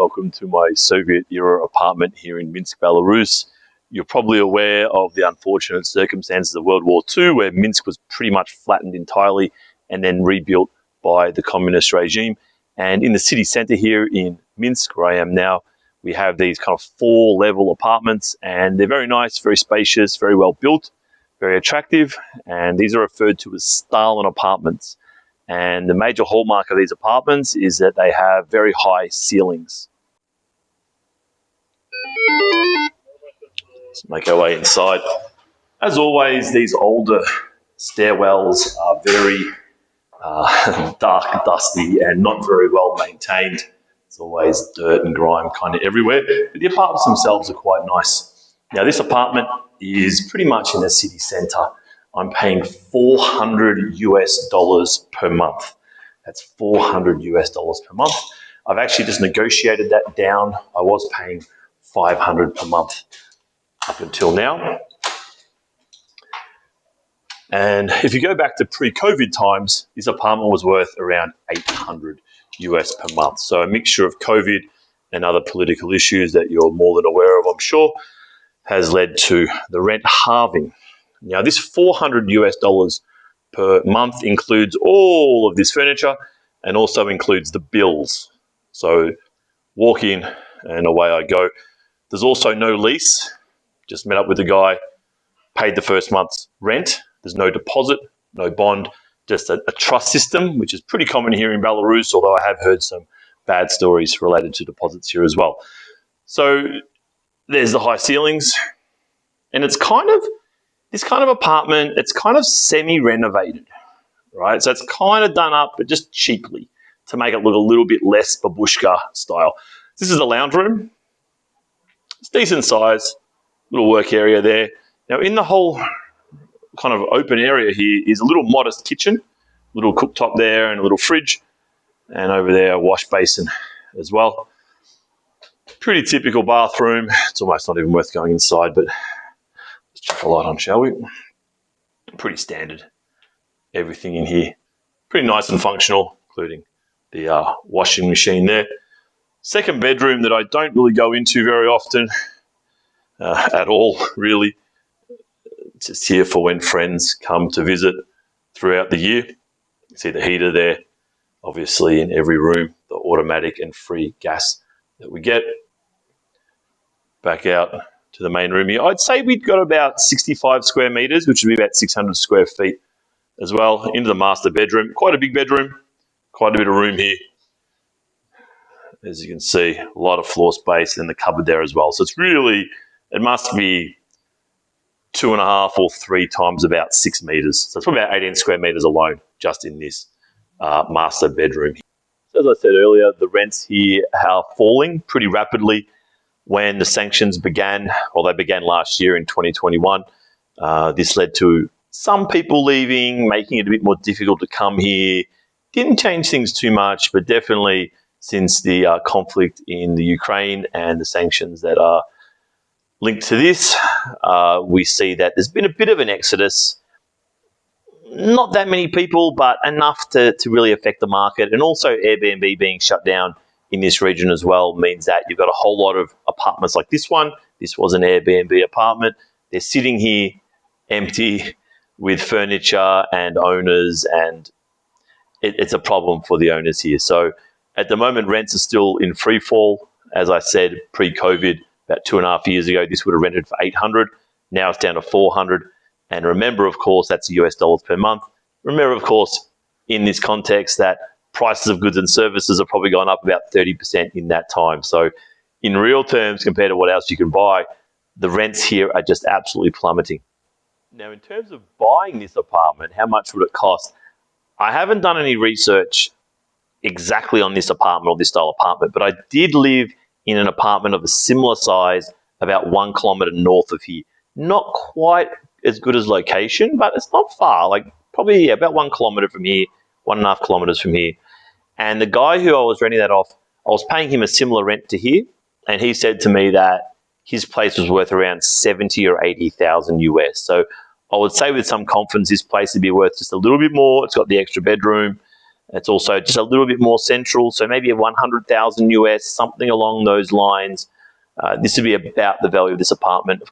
Welcome to my Soviet-era apartment here in Minsk, Belarus. You're probably aware of the unfortunate circumstances of World War II, where Minsk was pretty much flattened entirely and then rebuilt by the communist regime. And in the city centre here in Minsk, where I am now, we have these kind of 4-level apartments, and they're very nice, very spacious, very well built, very attractive, and these are referred to as Stalin apartments. And the major hallmark of these apartments is that they have very high ceilings. Let's make our way inside. As always, these older stairwells are very dark, dusty, and not very well maintained. It's always dirt and grime kind of everywhere. But the apartments themselves are quite nice. Now, this apartment is pretty much in the city centre. I'm paying $400 per month. That's $400 per month. I've actually just negotiated that down. I was paying $500 per month up until now. And if you go back to pre-COVID times, this apartment was worth around $800 per month. So a mixture of COVID and other political issues that you're more than aware of, I'm sure, has led to the rent halving. Now, this $400 per month includes all of this furniture and also includes the bills. So walk in and away I go. There's also no lease. Just met up with the guy, paid the first month's rent. There's no deposit, no bond, just a trust system, which is pretty common here in Belarus, although I have heard some bad stories related to deposits here as well. So there's the high ceilings, and it's this kind of apartment, it's kind of semi-renovated, right? So it's kind of done up, but just cheaply to make it look a little bit less babushka style. This is the lounge room. It's decent size, little work area there. Now, in the whole kind of open area here is a little modest kitchen, little cooktop there and a little fridge, and over there a wash basin as well. Pretty typical bathroom. It's almost not even worth going inside, but let's chuck a light on, shall we? Pretty standard. Everything in here. Pretty nice and functional, including the washing machine there. Second bedroom that I don't really go into very often at all, really. It's just here for when friends come to visit throughout the year. You see the heater there, obviously in every room, the automatic and free gas that we get. Back out to the main room here. I'd say we've got about 65 square meters, which would be about 600 square feet as well, into the master bedroom. Quite a big bedroom, quite a bit of room here. As you can see, a lot of floor space and the cupboard there as well. So it's really, it must be 2.5 or 3 times about 6 meters. So it's probably about 18 square meters alone just in this master bedroom. So as I said earlier, the rents here are falling pretty rapidly. When the sanctions began, well, they began last year in 2021, this led to some people leaving, making it a bit more difficult to come here. Didn't change things too much, but definitely since the conflict in the Ukraine and the sanctions that are linked to this, we see that there's been a bit of an exodus. Not that many people, but enough to really affect the market. And also Airbnb being shut down in this region as well means that you've got a whole lot of apartments like this one. This was an Airbnb apartment. They're sitting here empty with furniture and owners, and it's a problem for the owners here. So at the moment, rents are still in free fall. As I said, pre-COVID, about 2.5 years ago, this would have rented for $800. Now it's down to $400. And remember, of course, that's US dollars per month. Remember, of course, in this context that prices of goods and services have probably gone up about 30% in that time. So in real terms, compared to what else you can buy, the rents here are just absolutely plummeting. Now, in terms of buying this apartment, how much would it cost? I haven't done any research exactly on this apartment or this style apartment, but I did live in an apartment of a similar size about 1 kilometer north of here. Not quite as good as location, but it's not far, like probably about 1 kilometer from here, 1.5 kilometers from here. And the guy who I was renting that off, I was paying him a similar rent to here, and he said to me that his place was worth around 70 or 80,000 US. So I would say with some confidence, this place would be worth just a little bit more. It's got the extra bedroom. It's also just a little bit more central, so maybe a 100,000 US, something along those lines. This would be about the value of this apartment.